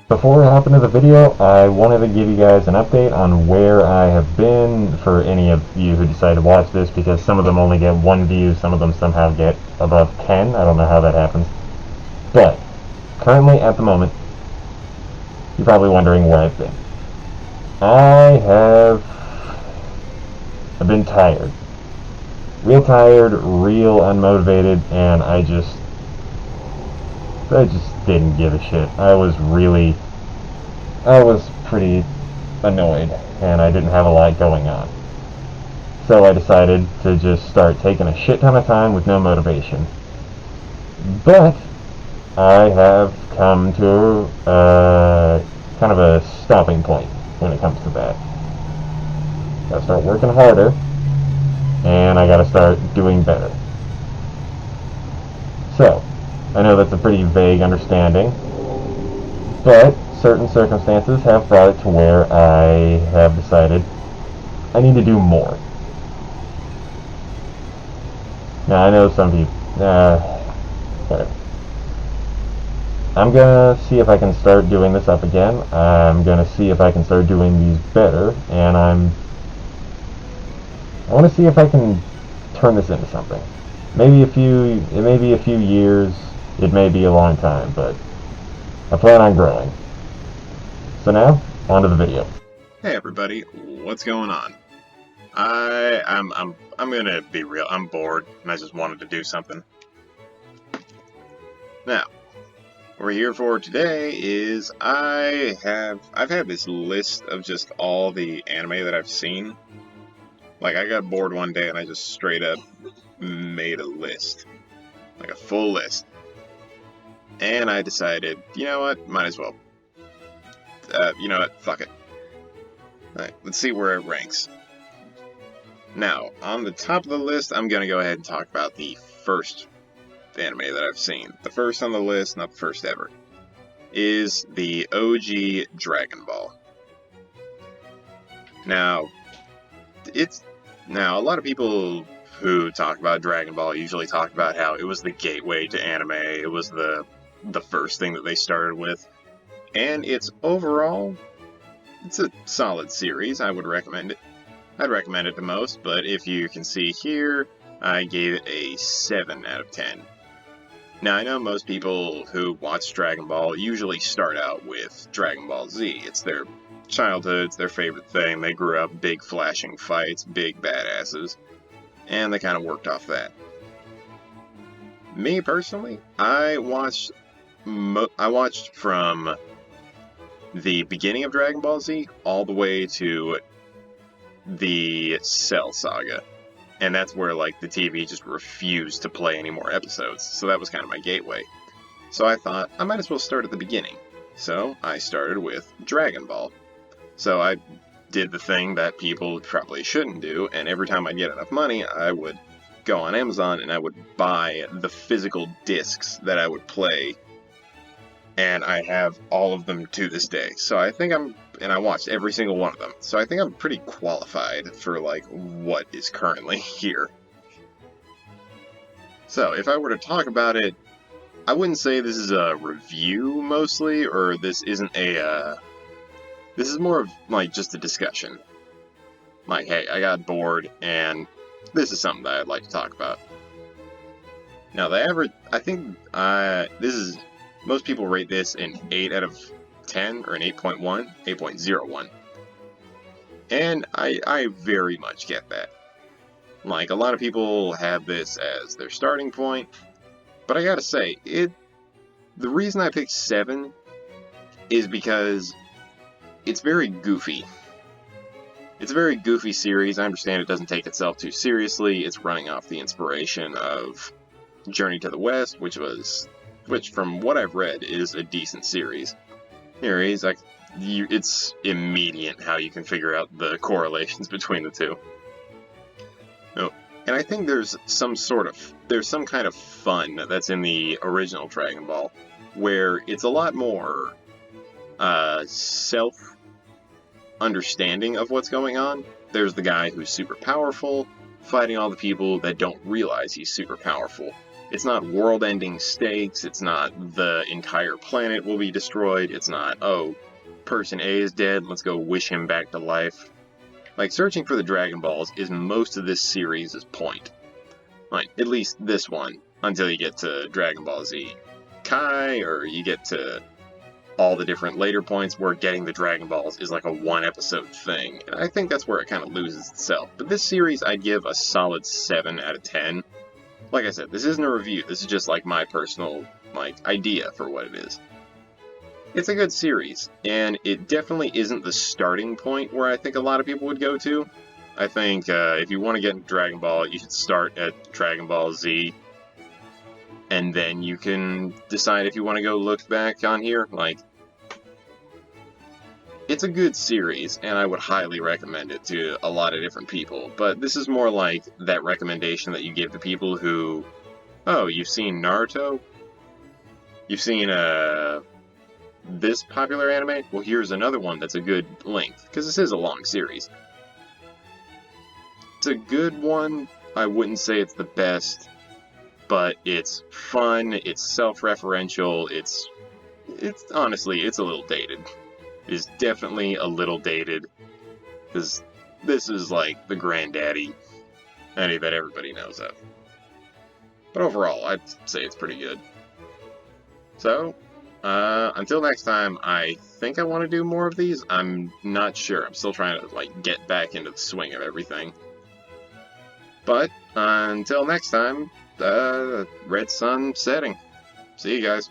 Before we hop into the video, I wanted to give you guys an update on where I have been for any of you who decide to watch this, because some of them only get 1 view, some of them somehow get above 10. I don't know how that happens. But, currently at the moment, you're probably wondering where I've been. I've been tired. Real tired, real unmotivated, and I just didn't give a shit. I was pretty annoyed, and I didn't have a lot going on. So I decided to just start taking a shit ton of time with no motivation. But I have come to kind of a stopping point when it comes to that. Gotta start working harder, and I gotta start doing better. So, I know that's a pretty vague understanding, but certain circumstances have brought it to where I have decided I need to do more. Now, I know some people, whatever. I'm gonna see if I can start doing this up again. I'm gonna see if I can start doing these better, and I want to see if I can turn this into something. It may be a few years, it may be a long time, but I plan on growing. So now, on to the video. Hey everybody, what's going on? I'm gonna be real. I'm bored, and I just wanted to do something. Now, what we're here for today is I've had this list of just all the anime that I've seen. Like, I got bored one day and I just straight up made a list, like a full list, and I decided, you know what, might as well. You know what, fuck it. Alright, let's see where it ranks. Now, on the top of the list, I'm going to go ahead and talk about the first anime that I've seen. The first on the list, not the first ever, is the OG Dragon Ball. Now, a lot of people who talk about Dragon Ball usually talk about how it was the gateway to anime, it was the first thing that they started with, and it's a solid series. I would recommend it. I'd recommend it to most, but if you can see here, I gave it a 7 out of 10. Now, I know most people who watch Dragon Ball usually start out with Dragon Ball Z. It's their childhood, it's their favorite thing. They grew up big flashing fights, big badasses, and they kind of worked off that. Me, personally, I watched from the beginning of Dragon Ball Z all the way to the Cell Saga, and that's where like the TV just refused to play any more episodes, so that was kind of my gateway. So I thought I might as well start at the beginning, so I started with Dragon Ball. So I did the thing that people probably shouldn't do, and every time I'd get enough money, I would go on Amazon and I would buy the physical discs that I would play, and I have all of them to this day. So I think and I watched every single one of them. So I think I'm pretty qualified for, like, what is currently here. So if I were to talk about it, I wouldn't say this is a review, mostly, or this isn't this is more of, like, just a discussion. Like, hey, I got bored, and this is something that I'd like to talk about. Now, the average, I think, most people rate this an 8 out of 10, or an 8.1, 8.01. And I very much get that. Like, a lot of people have this as their starting point, but I gotta say, the reason I picked 7 is because it's very goofy. It's a very goofy series. I understand it doesn't take itself too seriously. It's running off the inspiration of Journey to the West, which from what I've read is a decent series. It's immediate how you can figure out the correlations between the two. No, and I think there's some kind of fun that's in the original Dragon Ball, where it's a lot more self-understanding of what's going on. There's the guy who's super powerful, fighting all the people that don't realize he's super powerful. It's not world-ending stakes, it's not the entire planet will be destroyed, it's not, oh, person A is dead, let's go wish him back to life. Like, searching for the Dragon Balls is most of this series' point. Like, at least this one, until you get to Dragon Ball Z Kai, or you get to all the different later points where getting the Dragon Balls is like a one-episode thing. And I think that's where it kind of loses itself. But this series, I'd give a solid 7 out of 10. Like I said, this isn't a review, this is just like my personal, like, idea for what it is. It's a good series, and it definitely isn't the starting point where I think a lot of people would go to. I think if you want to get into Dragon Ball, you should start at Dragon Ball Z, and then you can decide if you want to go look back on here. Like, it's a good series, and I would highly recommend it to a lot of different people, but this is more like that recommendation that you give to people who, oh, you've seen Naruto? You've seen this popular anime? Well, here's another one that's a good length, because this is a long series. It's a good one. I wouldn't say it's the best, but it's fun, it's self-referential, it's honestly, it's a little dated. It's definitely a little dated, because this is like the granddaddy anime that everybody knows of. But overall, I'd say it's pretty good. So, until next time, I think I want to do more of these. I'm not sure. I'm still trying to, like, get back into the swing of everything. But, until next time, Red Sun setting. See you guys.